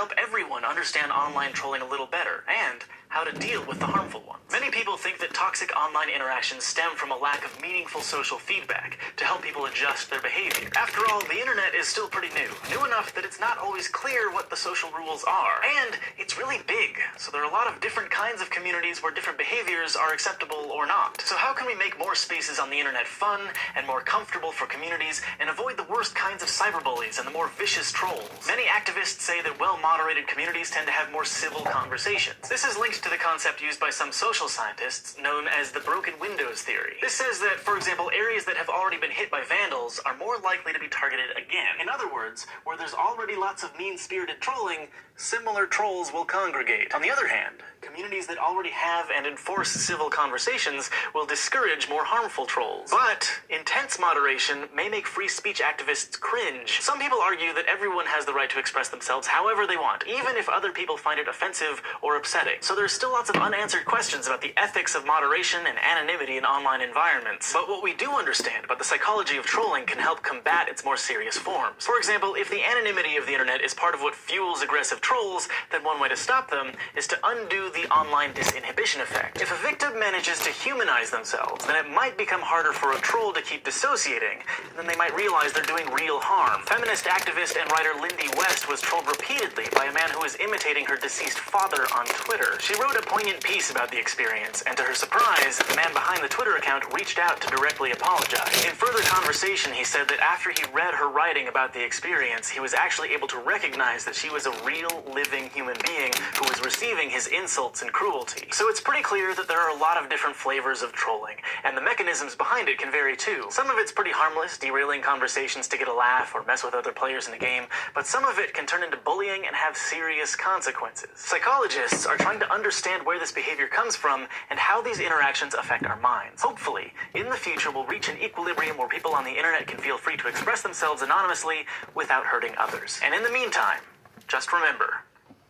help everyone understand online trolling a little better, and how to deal with the harmful ones. Many people think that toxic online interactions stem from a lack of meaningful social feedback to help people adjust their behavior. After all, the internet is still pretty new enough that it's not always clear what the social rules are, and it's really big, so there are a lot of different kinds of communities where different behaviors are acceptable or not. So how can we make more spaces on the internet fun and more comfortable for communities and avoid the worst kinds of cyberbullies and the more vicious trolls? Many activists say that well-moderated communities tend to have more civil conversations. This is linked to the concept used by some social scientists known as the broken windows theory. This says that, for example, areas that have already been hit by vandals are more likely to be targeted again. In other words, where there's already lots of mean-spirited trolling, similar trolls will congregate. On the other hand, communities that already have and enforce civil conversations will discourage more harmful trolls. But intense moderation may make free speech activists cringe. Some people argue that everyone has the right to express themselves however they want, even if other people find it offensive or upsetting. So there's still lots of unanswered questions about the ethics of moderation and anonymity in online environments. But what we do understand about the psychology of trolling can help combat its more serious forms. For example, if the anonymity of the internet is part of what fuels aggressive trolls, then one way to stop them is to undo the online disinhibition effect. If a victim manages to humanize themselves, then it might become harder for a troll to keep dissociating, and then they might realize they're doing real harm. Feminist activist and writer Lindy West was trolled repeatedly by a man who was imitating her deceased father on Twitter. She wrote a poignant piece about the experience, and to her surprise, the man behind the Twitter account reached out to directly apologize. In further conversation, he said that after he read her writing about the experience, he was actually able to recognize that she was a real, living human being who was receiving his insults and cruelty. So it's pretty clear that there are a lot of different flavors of trolling, and the mechanisms behind it can vary too. Some of it's pretty harmless, derailing conversations to get a laugh or mess with other players in a game, but some of it can turn into bullying and have serious consequences. Psychologists are trying to understand where this behavior comes from and how these interactions affect our minds. Hopefully, in the future we'll reach an equilibrium where people on the internet can feel free to express themselves anonymously without hurting others. And in the meantime, just remember,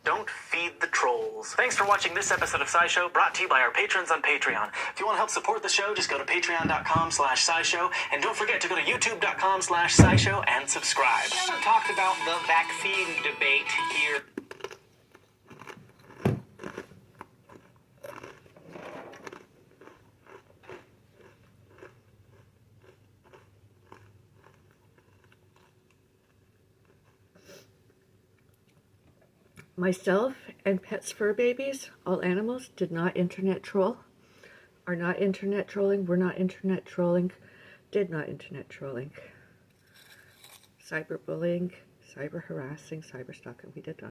don't feed the trolls. Thanks for watching this episode of SciShow, brought to you by our patrons on Patreon. If you want to help support the show, just go to patreon.com/SciShow, and don't forget to go to youtube.com/SciShow and subscribe. We haven't talked about the vaccine debate here. Myself and Pet's fur babies, all animals, did not internet troll, are not internet trolling, were not internet trolling, did not internet trolling. Cyberbullying, cyber harassing, cyber stalking, we did not.